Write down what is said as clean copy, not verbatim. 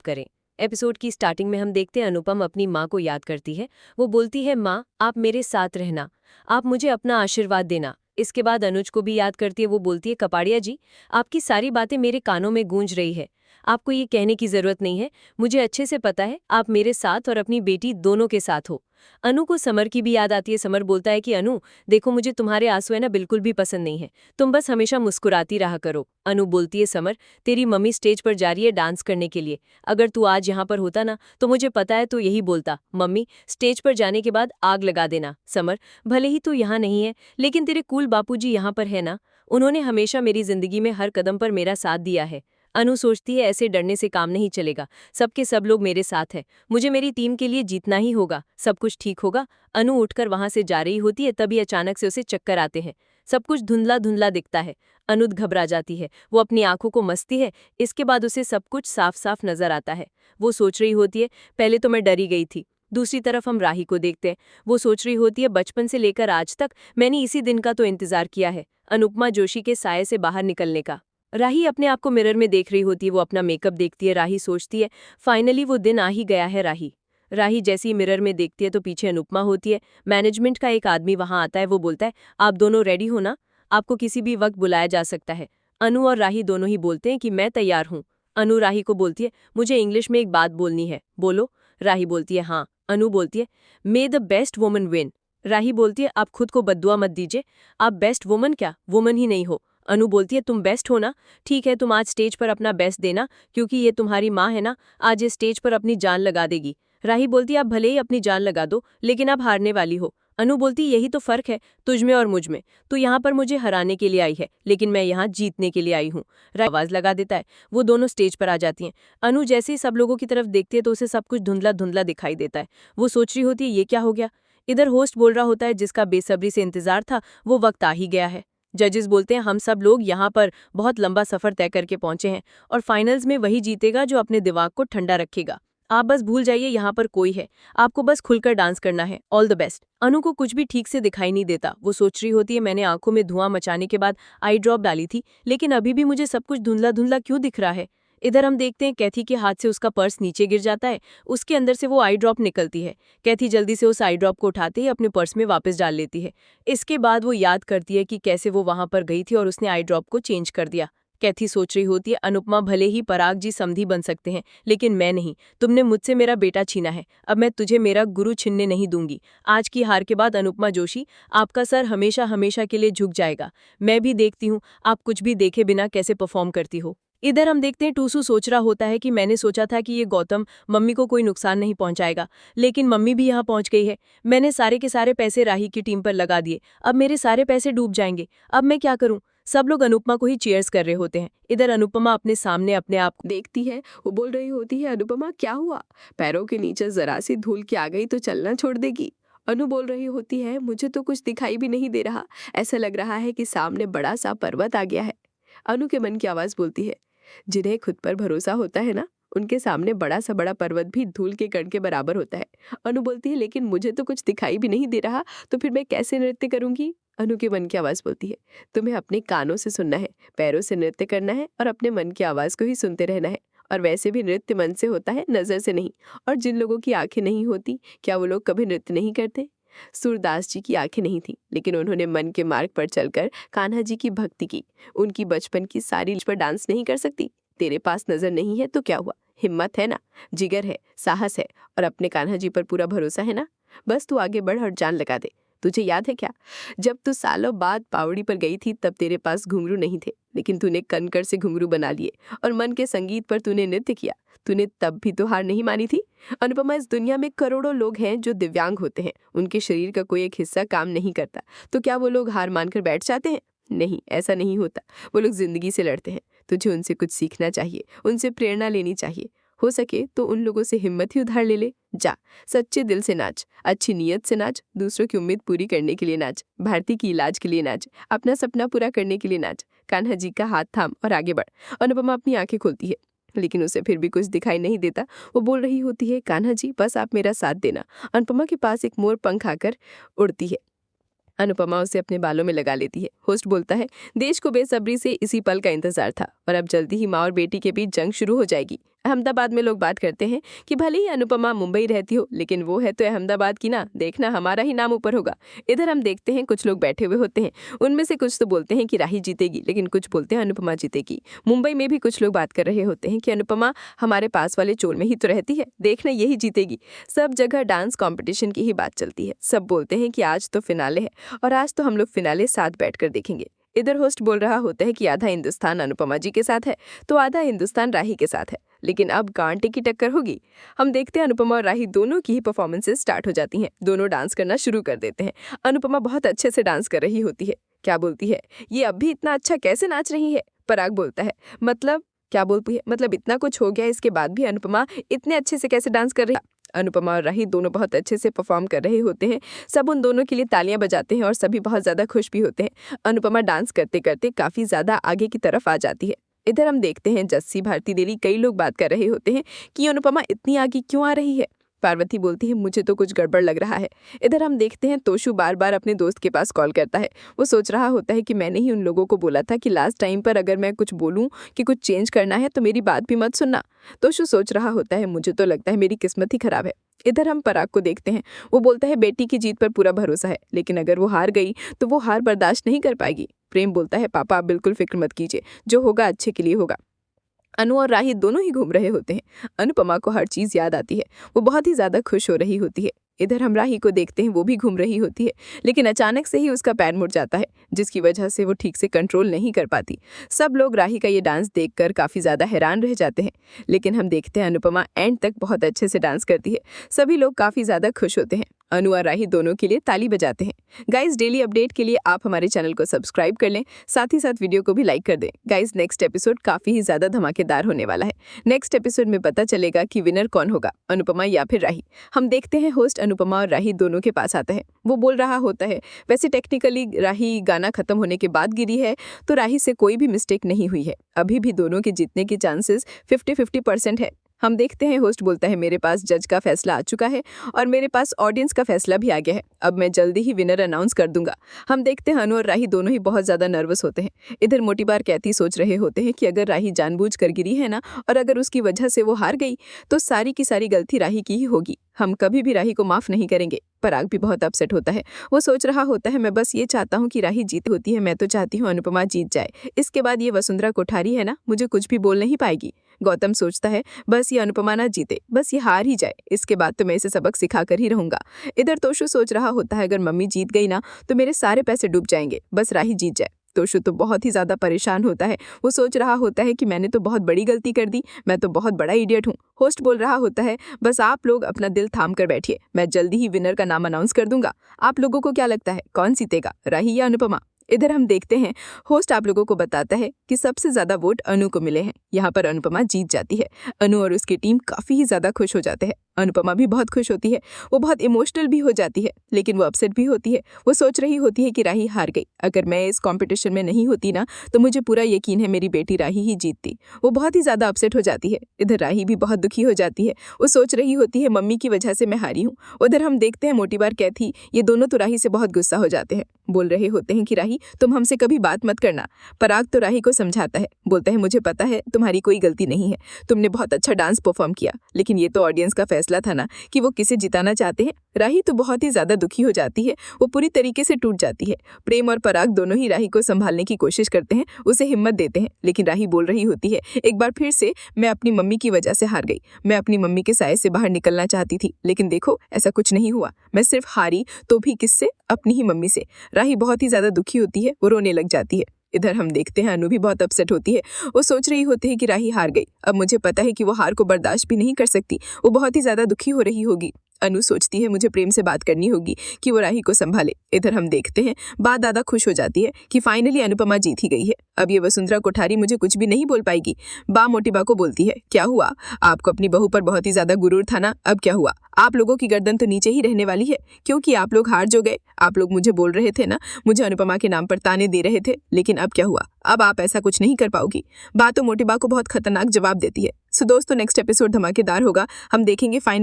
करें। एपिसोड की स्टार्टिंग में हम देखते हैं अनुपम अपनी माँ को याद करती है। वो बोलती है, माँ आप मेरे साथ रहना, आप मुझे अपना आशीर्वाद देना। इसके बाद अनुज को भी याद करती है। वो बोलती है, कपाड़िया जी आपकी सारी बातें मेरे कानों में गूंज रही है, आपको ये कहने की जरूरत नहीं है, मुझे अच्छे से पता है आप मेरे साथ और अपनी बेटी दोनों के साथ हो। अनु को समर की भी याद आती है। समर बोलता है कि अनु देखो मुझे तुम्हारे आंसू है ना बिल्कुल भी पसंद नहीं है, तुम बस हमेशा मुस्कुराती रहा करो। अनु बोलती है, समर तेरी मम्मी स्टेज पर जा रही है डांस करने के लिए, अगर तू आज यहाँ पर होता ना तो मुझे पता है तू यही बोलता, मम्मी स्टेज पर जाने के बाद आग लगा देना। समर भले ही तू यहाँ नहीं है लेकिन तेरे कूल बापूजी यहाँ पर है ना, उन्होंने हमेशा मेरी जिंदगी में हर कदम पर मेरा साथ दिया है। अनु सोचती है ऐसे डरने से काम नहीं चलेगा, सबके सब लोग मेरे साथ हैं, मुझे मेरी टीम के लिए जीतना ही होगा, सब कुछ ठीक होगा। अनु उठकर वहां से जा रही होती है, तभी अचानक से उसे चक्कर आते हैं, सब कुछ धुंधला धुंधला दिखता है। अनु घबरा जाती है, वो अपनी आंखों को मसती है। इसके बाद उसे सब कुछ साफ साफ नजर आता है। वो सोच रही होती है, पहले तो मैं डरी गई थी। दूसरी तरफ हम राही को देखते हैं। वो सोच रही होती है, बचपन से लेकर आज तक मैंने इसी दिन का तो इंतजार किया है, अनुपमा जोशी के साये से बाहर निकलने का। राही अपने आप को मिरर में देख रही होती है। वो अपना मेकअप देखती है। राही सोचती है फाइनली वो दिन आ ही गया है। राही जैसे ही मिरर में देखती है तो पीछे अनुपमा होती है। मैनेजमेंट का एक आदमी वहां आता है। वो बोलता है, आप दोनों रेडी हो ना, आपको किसी भी वक्त बुलाया जा सकता है। अनु और राही दोनों ही बोलते हैं कि मैं तैयार हूँ। अनु राही को बोलती है, मुझे इंग्लिश में एक बात बोलनी है, बोलो। राही बोलती है, हाँ। अनु बोलती है, may the best woman win. Rahi बोलती है, आप खुद को बद्दुआ मत दीजिए, आप बेस्ट वुमन क्या, वुमन ही नहीं हो। अनु बोलती है, तुम बेस्ट हो ना, ठीक है तुम आज स्टेज पर अपना बेस्ट देना, क्योंकि ये तुम्हारी माँ है ना, आज इस स्टेज पर अपनी जान लगा देगी। राही बोलती है, आप भले ही अपनी जान लगा दो लेकिन आप हारने वाली हो। अनु बोलती, यही तो फर्क है तुझ में और मुझ में, तू यहाँ पर मुझे हराने के लिए आई है लेकिन मैं यहाँ जीतने के लिए आई हूँ। राही आवाज लगा देता है। वो दोनों स्टेज पर आ जाती हैं। अनु जैसे ही सब लोगों की तरफ देखती है तो उसे सब कुछ धुंधला धुंधला दिखाई देता है। वो सोच रही होती है, ये क्या हो गया। इधर होस्ट बोल रहा होता है, जिसका बेसब्री से इंतजार था वो वक्त आ ही गया है। जजेस बोलते हैं, हम सब लोग यहाँ पर बहुत लंबा सफर तय करके पहुंचे हैं और फाइनल्स में वही जीतेगा जो अपने दिमाग को ठंडा रखेगा। आप बस भूल जाइए यहाँ पर कोई है, आपको बस खुलकर डांस करना है, ऑल द बेस्ट। अनु को कुछ भी ठीक से दिखाई नहीं देता। वो सोच रही होती है, मैंने आंखों में धुआं मचाने के बाद आई ड्रॉप डाली थी लेकिन अभी भी मुझे सब कुछ धुंधला धुंधला क्यों दिख रहा है। इधर हम देखते हैं कैथी के हाथ से उसका पर्स नीचे गिर जाता है, उसके अंदर से वो आई ड्रॉप निकलती है। कैथी जल्दी से उस आई ड्रॉप को उठाते ही अपने पर्स में वापस डाल लेती है। इसके बाद वो याद करती है कि कैसे वो वहां पर गई थी और उसने आई ड्रॉप को चेंज कर दिया। कैथी सोच रही होती है, अनुपमा भले ही पराग जी समधी बन सकते हैं लेकिन मैं नहीं, तुमने मुझसे मेरा बेटा छीना है, अब मैं तुझे मेरा गुरु छीनने नहीं दूंगी। आज की हार के बाद अनुपमा जोशी, आपका सर हमेशा हमेशा के लिए झुक जाएगा। मैं भी देखती हूँ आप कुछ भी देखे बिना कैसे परफॉर्म करती हो। इधर हम देखते हैं टूसू सोच रहा होता है कि मैंने सोचा था कि ये गौतम मम्मी को कोई नुकसान नहीं पहुंचाएगा, लेकिन मम्मी भी यहाँ पहुंच गई है। मैंने सारे के सारे पैसे राही की टीम पर लगा दिए, अब मेरे सारे पैसे डूब जाएंगे, अब मैं क्या करूं। सब लोग अनुपमा को ही चीयर्स कर रहे होते हैं। इधर अनुपमा अपने सामने अपने आप को देखती है। वो बोल रही होती है, अनुपमा क्या हुआ, पैरों के नीचे जरा सी धूल की आ गई तो चलना छोड़ देगी। अनु बोल रही होती है, मुझे तो कुछ दिखाई भी नहीं दे रहा, ऐसा लग रहा है कि सामने बड़ा सा पर्वत आ गया है। अनु के मन की आवाज बोलती है, जिन्हें खुद पर भरोसा होता है ना, उनके सामने बड़ा पर्वत भी धूल के कण के बराबर होता है। अनु बोलती है, लेकिन मुझे तो कुछ दिखाई भी नहीं दे रहा, तो फिर मैं कैसे नृत्य करूंगी। अनु के मन की आवाज बोलती है, तुम्हें अपने कानों से सुनना है, पैरों से नृत्य करना है और अपने मन की आवाज को ही सुनते रहना है। और वैसे भी नृत्य मन से होता है, नजर से नहीं। और जिन लोगों की आंखें नहीं होती, क्या वो लोग कभी नृत्य नहीं करते। सूरदास जी की आंखें नहीं थी लेकिन उन्होंने मन के मार्ग पर चलकर कान्हा जी की भक्ति की। उनकी बचपन की सारी पर डांस नहीं कर सकती। तेरे पास नजर नहीं है तो क्या हुआ, हिम्मत है ना, जिगर है, साहस है और अपने कान्हा जी पर पूरा भरोसा है ना, बस तू आगे बढ़ और जान लगा दे। तुझे याद है क्या, जब तू सालों बाद पावड़ी पर गई थी तब तेरे पास घुंघरू नहीं थे, लेकिन तूने कनकर से घुंघरू बना लिए और मन के संगीत पर तूने नृत्य किया। तूने तब भी तो हार नहीं मानी थी। अनुपमा, इस दुनिया में करोड़ों लोग हैं जो दिव्यांग होते हैं, उनके शरीर का कोई एक हिस्सा काम नहीं करता, तो क्या वो लोग हार मानकर बैठ जाते हैं। नहीं, ऐसा नहीं होता। वो लोग जिंदगी से लड़ते हैं। तुझे उनसे कुछ सीखना चाहिए, उनसे प्रेरणा लेनी चाहिए। हो सके तो उन लोगों से हिम्मत ही उधार ले ले। जा, सच्चे दिल से नाच, अच्छी नीयत से नाच, दूसरों की उम्मीद पूरी करने के लिए नाच, भारती की इलाज के लिए नाच, अपना सपना पूरा करने के लिए नाच। कान्हा जी का हाथ थाम और आगे बढ़। अनुपमा अपनी आंखें खोलती है लेकिन उसे फिर भी कुछ दिखाई नहीं देता। वो बोल रही होती है, कान्हा जी बस आप मेरा साथ देना। अनुपमा के पास एक मोर पंख आकर उड़ती है। अनुपमा उसे अपने बालों में लगा लेती है। होस्ट बोलता है, देश को बेसब्री से इसी पल का इंतजार था और अब जल्दी ही माँ और बेटी के बीच जंग शुरू हो जाएगी। अहमदाबाद में लोग बात करते हैं कि भले ही अनुपमा मुंबई रहती हो, लेकिन वो है तो अहमदाबाद की ना, देखना हमारा ही नाम ऊपर होगा। इधर हम देखते हैं कुछ लोग बैठे हुए होते हैं, उनमें से कुछ तो बोलते हैं कि राही जीतेगी, लेकिन कुछ बोलते हैं अनुपमा जीतेगी। मुंबई में भी कुछ लोग बात कर रहे होते हैं कि अनुपमा हमारे पास वाले चोर में ही तो रहती है, देखना यही जीतेगी। सब जगह डांस कॉम्पिटिशन की ही बात चलती है। सब बोलते हैं कि आज तो फिनाले है और आज तो हम लोग फिनाले साथ बैठकर देखेंगे। इधर होस्ट बोल रहा होता है कि आधा हिंदुस्तान अनुपमा जी के साथ है तो आधा हिंदुस्तान राही के साथ है, लेकिन अब गांटे की टक्कर होगी। हम देखते हैं अनुपमा और राही दोनों की ही परफॉर्मेंसेस स्टार्ट हो जाती हैं। दोनों डांस करना शुरू कर देते हैं। अनुपमा बहुत अच्छे से डांस कर रही होती है। क्या बोलती है, ये अब भी इतना अच्छा कैसे नाच रही है? पराग बोलता है, मतलब क्या बोलती है, मतलब इतना कुछ हो गया इसके बाद भी अनुपमा इतने अच्छे से कैसे डांस कर रही है? अनुपमा और राही दोनों बहुत अच्छे से परफॉर्म कर रहे होते हैं। सब उन दोनों के लिए तालियां बजाते हैं और सभी बहुत ज़्यादा खुश भी होते हैं। अनुपमा डांस करते करते काफ़ी ज़्यादा आगे की तरफ आ जाती है। इधर हम देखते हैं जस्सी, भारती देवी, कई लोग बात कर रहे होते हैं कि अनुपमा इतनी आगे क्यों आ रही है। पार्वती बोलती है, मुझे तो कुछ गड़बड़ लग रहा है। इधर हम देखते हैं तोशु बार बार अपने दोस्त के पास कॉल करता है। वो सोच रहा होता है कि मैंने ही उन लोगों को बोला था कि लास्ट टाइम पर अगर मैं कुछ बोलूं कि कुछ चेंज करना है तो मेरी बात भी मत सुनना। तोशु सोच रहा होता है, मुझे तो लगता है मेरी किस्मत ही खराब है। इधर हम पराग को देखते हैं। वो बोलता है बेटी की जीत पर पूरा भरोसा है, लेकिन अगर वो हार गई तो वो हार बर्दाश्त नहीं कर पाएगी। प्रेम बोलता है, पापा आप बिल्कुल फिक्र मत कीजिए, जो होगा अच्छे के लिए होगा। अनु और राही दोनों ही घूम रहे होते हैं। अनुपमा को हर चीज़ याद आती है। वो बहुत ही ज़्यादा खुश हो रही होती है। इधर हम राही को देखते हैं, वो भी घूम रही होती है, लेकिन अचानक से ही उसका पैर मुड़ जाता है, जिसकी वजह से वो ठीक से कंट्रोल नहीं कर पाती। सब लोग राही का ये डांस देखकर काफ़ी ज़्यादा हैरान रह जाते हैं, लेकिन हम देखते हैं अनुपमा एंड तक बहुत अच्छे से डांस करती है। सभी लोग काफ़ी ज़्यादा खुश होते हैं। अनु और राही दोनों के लिए ताली बजाते हैं। गाइस, डेली अपडेट के लिए आप हमारे चैनल को सब्सक्राइब कर लें, साथ ही साथ वीडियो को भी लाइक कर दें। गाइस, नेक्स्ट एपिसोड काफ़ी ही ज़्यादा धमाकेदार होने वाला है। नेक्स्ट एपिसोड में पता चलेगा कि विनर कौन होगा, अनुपमा या फिर राही। हम देखते हैं होस्ट अनुपमा और राही दोनों के पास आता है। वो बोल रहा होता है, वैसे टेक्निकली राही गाना खत्म होने के बाद गिरी है, तो राही से कोई भी मिस्टेक नहीं हुई है। अभी भी दोनों के जीतने के चांसेस 50-50% है। हम देखते हैं होस्ट बोलता है, मेरे पास जज का फैसला आ चुका है और मेरे पास ऑडियंस का फैसला भी आ गया है। अब मैं जल्दी ही विनर अनाउंस कर दूंगा। हम देखते हैं अनु और राही दोनों ही बहुत ज़्यादा नर्वस होते हैं। इधर मोटी बार कहती सोच रहे होते हैं कि अगर राही जानबूझकर गिरी है ना, और अगर उसकी वजह से वो हार गई तो सारी की सारी गलती राही की ही होगी। हम कभी भी राही को माफ़ नहीं करेंगे। पराग भी बहुत अपसेट होता है। वो सोच रहा होता है, मैं बस ये चाहता हूँ कि राही जीत होती है, मैं तो चाहती हूँ अनुपमा जीत जाए। इसके बाद ये वसुंधरा कोठारी है ना, मुझे कुछ भी बोल नहीं पाएगी। गौतम सोचता है, बस ये अनुपमा ना जीते, बस ये हार ही जाए, इसके बाद तो मैं इसे सबक सिखा कर ही रहूंगा। इधर तोशु सोच रहा होता है, अगर मम्मी जीत गई ना तो मेरे सारे पैसे डूब जाएंगे, बस राही जीत जाए। तोशु तो बहुत ही ज़्यादा परेशान होता है। वो सोच रहा होता है कि मैंने तो बहुत बड़ी गलती कर दी, मैं तो बहुत बड़ा इडियट हूँ। होस्ट बोल रहा होता है, बस आप लोग अपना दिल थाम कर बैठिए, मैं जल्दी ही विनर का नाम अनाउंस कर दूंगा। आप लोगों को क्या लगता है कौन जीतेगा, राही या अनुपमा? इधर हम देखते हैं होस्ट आप लोगों को बताता है कि सबसे ज्यादा वोट अनु को मिले हैं। यहाँ पर अनुपमा जीत जाती है। अनु और उसकी टीम काफी ही ज्यादा खुश हो जाते हैं। अनुपमा भी बहुत खुश होती है। वो बहुत इमोशनल भी हो जाती है, लेकिन वो अपसेट भी होती है। वो सोच रही होती है कि राही हार गई, अगर मैं इस कंपटीशन में नहीं होती ना तो मुझे पूरा यकीन है मेरी बेटी राही ही जीतती। वो बहुत ही ज्यादा अपसेट हो जाती है। इधर राही भी बहुत दुखी हो जाती है। वो सोच रही होती है मम्मी की वजह से मैं हारी हूँ। उधर हम देखते हैं मोटी बार कैथी, ये दोनों तो राही से बहुत गुस्सा हो जाते हैं। बोल रहे होते हैं कि राही तुम हमसे कभी बात मत करना। पराग तो राही को समझाता है, बोलता है मुझे पता है तुम्हारी कोई गलती नहीं है, तुमने बहुत अच्छा डांस परफॉर्म किया, लेकिन ये तो ऑडियंस का फैसला था ना कि वो किसे जिताना चाहते हैं। राही तो बहुत ही ज्यादा दुखी हो जाती है, वो पूरी तरीके से टूट जाती है। प्रेम और पराग दोनों ही राही को संभालने की कोशिश करते हैं, उसे हिम्मत देते हैं, लेकिन राही बोल रही होती है एक बार फिर से, मैं अपनी मम्मी की वजह से हार गई, मैं अपनी मम्मी के साए से बाहर निकलना चाहती थी, लेकिन देखो ऐसा कुछ नहीं हुआ, मैं सिर्फ हारी तो भी किससे, अपनी ही मम्मी से। राही बहुत ही ज्यादा दुखी होती है, वो रोने लग जाती है। इधर हम देखते हैं अनु भी बहुत अपसेट होती है। वो सोच रही होती है कि राही हार गई, अब मुझे पता है कि वो हार को बर्दाश्त भी नहीं कर सकती। वो बहुत ही ज्यादा दुखी हो रही होगी। अनु सोचती है मुझे प्रेम से बात करनी होगी कि वो राही को संभाले। इधर हम देखते हैं बात दादा खुश हो जाती है कि फाइनली अनुपमा जीत ही गई है, अब ये वसुंधरा कोठारी मुझे कुछ भी नहीं बोल पाएगी। बा मोटी बा को बोलती है, क्या हुआ, आपको अपनी बहू पर बहुत ही ज्यादा गुरूर था ना, अब क्या हुआ, आप लोगों की गर्दन तो नीचे ही रहने वाली है, क्योंकि आप लोग हार जो गए। आप लोग मुझे बोल रहे थे ना, मुझे अनुपमा के नाम पर ताने दे रहे थे, लेकिन अब क्या हुआ, अब आप ऐसा कुछ नहीं कर पाओगी। बा तो मोटी बा को बहुत खतरनाक जवाब देती है। सो दोस्तों नेक्स्ट एपिसोड धमाकेदार होगा, हम देखेंगे फाइनल